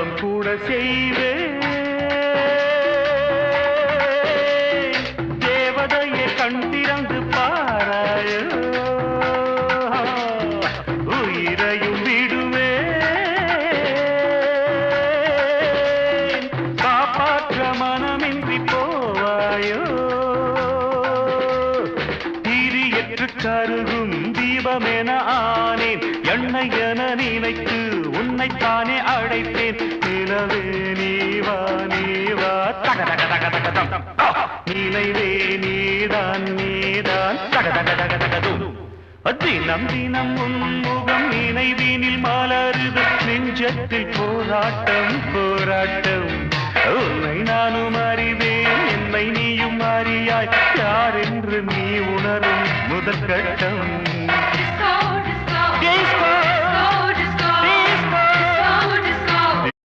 பாவம் கூட செய்வேன். தேவதையை கண் திறந்து பாராயோ, உயிரையும் விடுவேன். காப்பாற்ற மனமின்றி போவாயோ, திரியற்று கருகும் தீபமென ஆனேன். எண்ணெய் என நினைத்து உன்னைத்தானே அழைத்தேன். நிலவே நீவா நீவா தக தக தக தகதம், நிலைவே நீதான் நீதான் தக தக தக தகதும். தினம் தினம் உன்முகம் நினைவினில் மலருது. நெஞ்சத்தில் போராட்டம் போராட்டம். உன்னை நானும் அறிவேன், என்னை நீயும் அறியாய். யார் என்று நீ உணரும் முதல் கட்டம்.